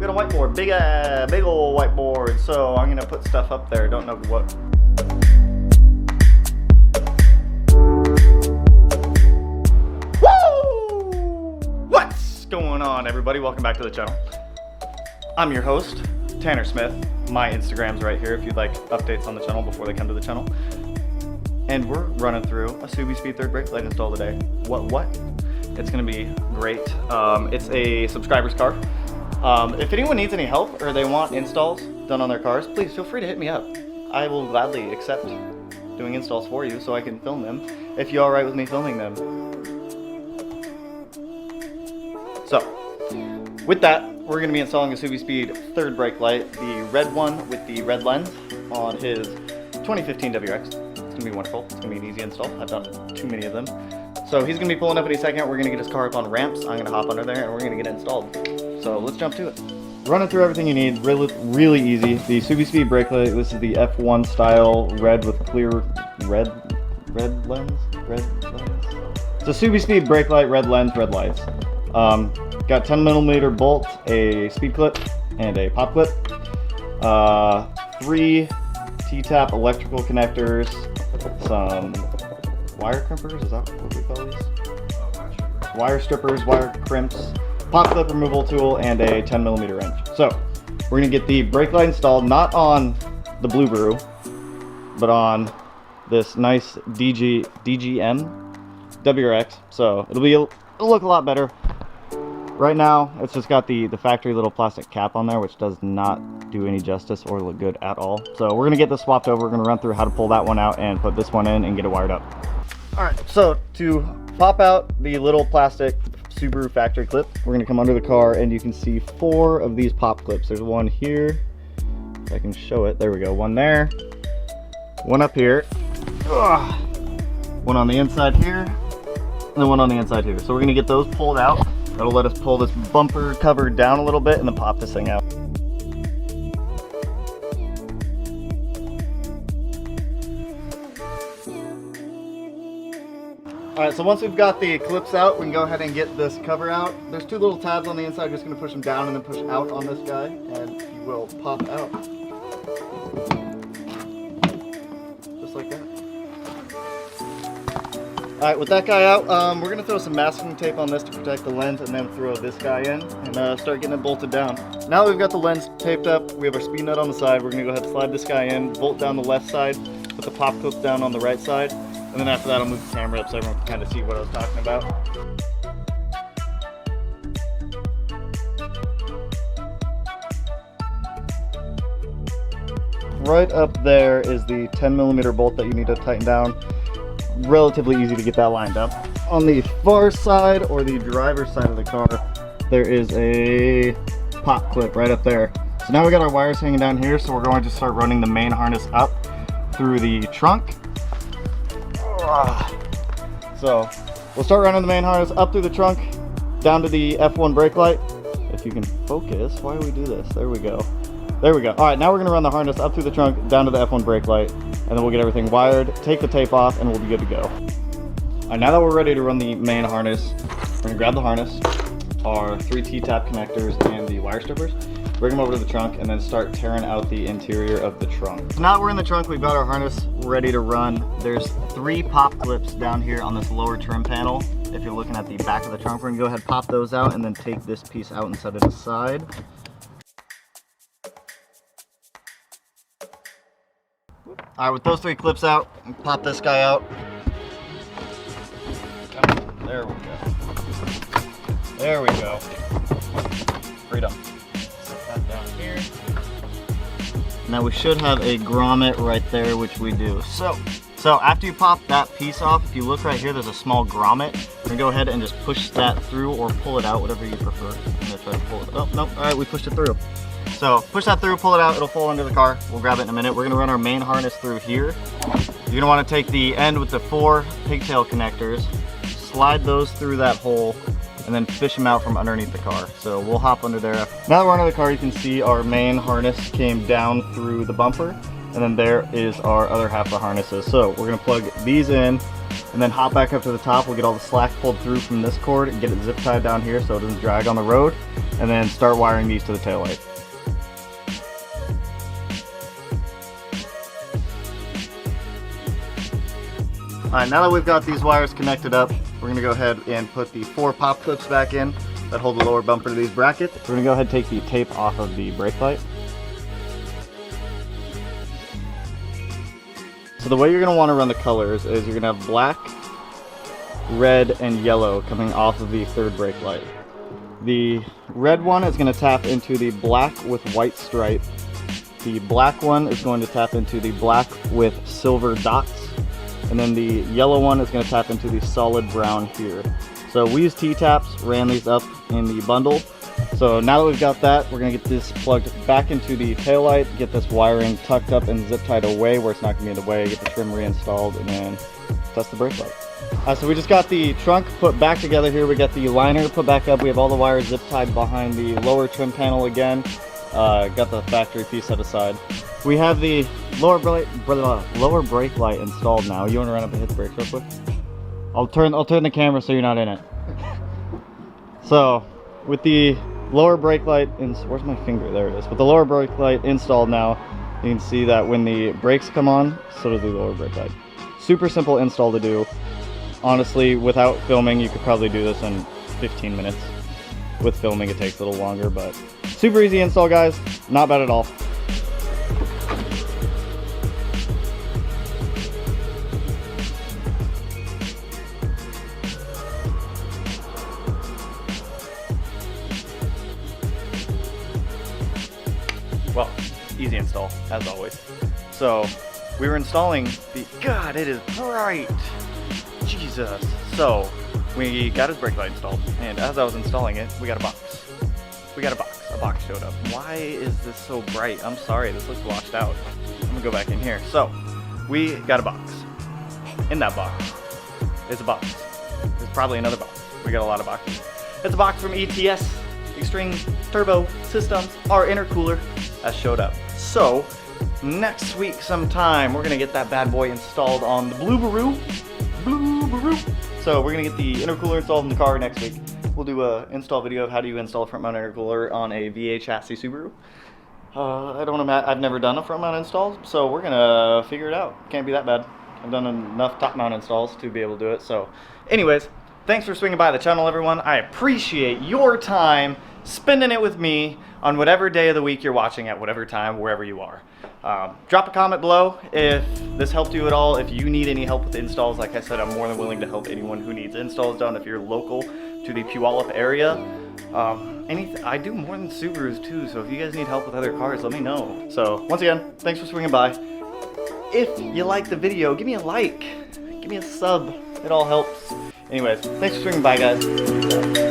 got a whiteboard, big old whiteboard. So I'm gonna put stuff up there. Don't know what. Woo! What's going on, everybody? Welcome back to the channel. I'm your host, Tanner Smith. My Instagram's right here if you'd like updates on the channel before they come to the channel. And we're running through a Subie Speed third brake light install today. What? It's gonna be great. It's a subscriber's car. If anyone needs any help or they want installs done on their cars, please feel free to hit me up. I will gladly accept doing installs for you so I can film them if you're all right with me filming them. So, with that, we're gonna be installing a Subie Speed third brake light, the red one with the red lens on his 2015 WRX. It's gonna be wonderful. It's gonna be an easy install. I've done too many of them. So he's gonna be pulling up any second. We're gonna get his car up on ramps. I'm gonna hop under there and we're gonna get it installed. So let's jump to it. Running through everything you need, really easy. The Subie Speed brake light, this is the F1 style red with clear red lens. It's a Subie Speed brake light, red lens, red lights. Got 10mm bolt, a speed clip, and a pop clip. 3 T-tap electrical connectors, some wire crimpers, is that what we call these? Wire strippers, wire crimps, pop clip removal tool, and a 10mm wrench. So, we're gonna get the brake light installed, not on the Blue Brew, but on this nice DGM WRX. So, it'll look a lot better. Right now, it's just got the factory little plastic cap on there, which does not do any justice or look good at all. So we're gonna get this swapped over. We're gonna run through how to pull that one out and put this one in and get it wired up. All right, so to pop out the little plastic Subaru factory clip, we're gonna come under the car and you can see 4 of these pop clips. There's one here, if I can show it. There we go, one there, one up here, one on the inside here, and then one on the inside here. So we're gonna get those pulled out. That'll let us pull this bumper cover down a little bit and then pop this thing out. Alright, so once we've got the clips out, we can go ahead and get this cover out. There's 2 little tabs on the inside, just going to push them down and then push out on this guy, and he will pop out. Just like that. Alright, with that guy out, we're going to throw some masking tape on this to protect the lens and then throw this guy in and start getting it bolted down. Now that we've got the lens taped up, we have our speed nut on the side. We're going to go ahead and slide this guy in, bolt down the left side, put the pop clips down on the right side, and then after that I'll move the camera up so everyone can kind of see what I was talking about. Right up there is the 10mm bolt that you need to tighten down. Relatively easy to get that lined up. On the far side, or the driver's side of the car, there is a pop clip right up there. So now we got our wires hanging down here, so we're going to start running the main harness up through the trunk. So we'll start running the main harness up through the trunk, down to the F1 brake light. If you can focus, why do we do this? There we go. There we go. All right, now we're gonna run the harness up through the trunk, down to the F1 brake light, and then we'll get everything wired, take the tape off, and we'll be good to go. All right, now that we're ready to run the main harness, we're gonna grab the harness, our 3 T-tap connectors, and the wire strippers, bring them over to the trunk, and then start tearing out the interior of the trunk. So now that we're in the trunk, we've got our harness ready to run. There's 3 pop clips down here on this lower trim panel. If you're looking at the back of the trunk, we're gonna go ahead and pop those out, and then take this piece out and set it aside. All right, with those 3 clips out, pop this guy out. There we go. There we go. Freedom. Set that down here. Now we should have a grommet right there, which we do. So after you pop that piece off, if you look right here, there's a small grommet. We're gonna go ahead and just push that through or pull it out, whatever you prefer. I'm gonna try to pull it. Oh, no, all right, we pushed it through. So push that through, pull it out, it'll fall under the car. We'll grab it in a minute. We're gonna run our main harness through here. You're gonna wanna take the end with the 4 pigtail connectors, slide those through that hole, and then fish them out from underneath the car. So we'll hop under there. Now that we're under the car, you can see our main harness came down through the bumper. and then there is our other half of the harnesses. So we're gonna plug these in and then hop back up to the top. We'll get all the slack pulled through from this cord and get it zip tied down here so it doesn't drag on the road, and then start wiring these to the taillight. Alright, now that we've got these wires connected up, we're going to go ahead and put the 4 pop clips back in that hold the lower bumper to these brackets. We're going to go ahead and take the tape off of the brake light. So the way you're going to want to run the colors is you're going to have black, red, and yellow coming off of the third brake light. The red one is going to tap into the black with white stripe. The black one is going to tap into the black with silver dots. And then the yellow one is going to tap into the solid brown here. So we use T-taps, ran these up in the bundle. So now that we've got that, we're going to get this plugged back into the taillight, get this wiring tucked up and zip tied away where it's not going to be in the way, get the trim reinstalled, and then test the brake light. So we just got the trunk put back together here. We got the liner put back up. We have all the wires zip tied behind the lower trim panel again. Got the factory piece set aside. We have the lower brake light installed now. You want to run up and hit the brakes real quick? I'll turn the camera so you're not in it. So with the lower brake light where's my finger? There it is. With the lower brake light installed now, you can see that when the brakes come on, so does the lower brake light. Super simple install to do. Honestly, without filming, you could probably do this in 15 minutes. With filming, it takes a little longer, but super easy install, guys. Not bad at all. Well, easy install, as always. So, we were installing the, God, it is bright! Jesus. So, we got his brake light installed, and as I was installing it, we got a box. A box showed up. Why is this so bright? I'm sorry, this looks washed out. I'm gonna go back in here. So, we got a box. In that box is a box. There's probably another box. We got a lot of boxes. It's a box from ETS, Extreme Turbo Systems, our intercooler, that showed up. So, next week sometime, we're gonna get that bad boy installed on the Blueberoo. So we're gonna get the intercooler installed in the car next week. We'll do a install video of how do you install a front mount intercooler on a VA chassis Subaru. I've never done a front mount install, so we're gonna figure it out. Can't be that bad. I've done enough top mount installs to be able to do it. So anyways, thanks for swinging by the channel, everyone. I appreciate your time spending it with me on whatever day of the week you're watching at whatever time, wherever you are. Drop a comment below if this helped you at all. If you need any help with installs, like I said, I'm more than willing to help anyone who needs installs done if you're local to the Puyallup area. I do more than Subarus too, so if you guys need help with other cars, let me know. So once again, thanks for swinging by. If you like the video, give me a like, give me a sub, it all helps. Anyways, thanks for swinging by, guys.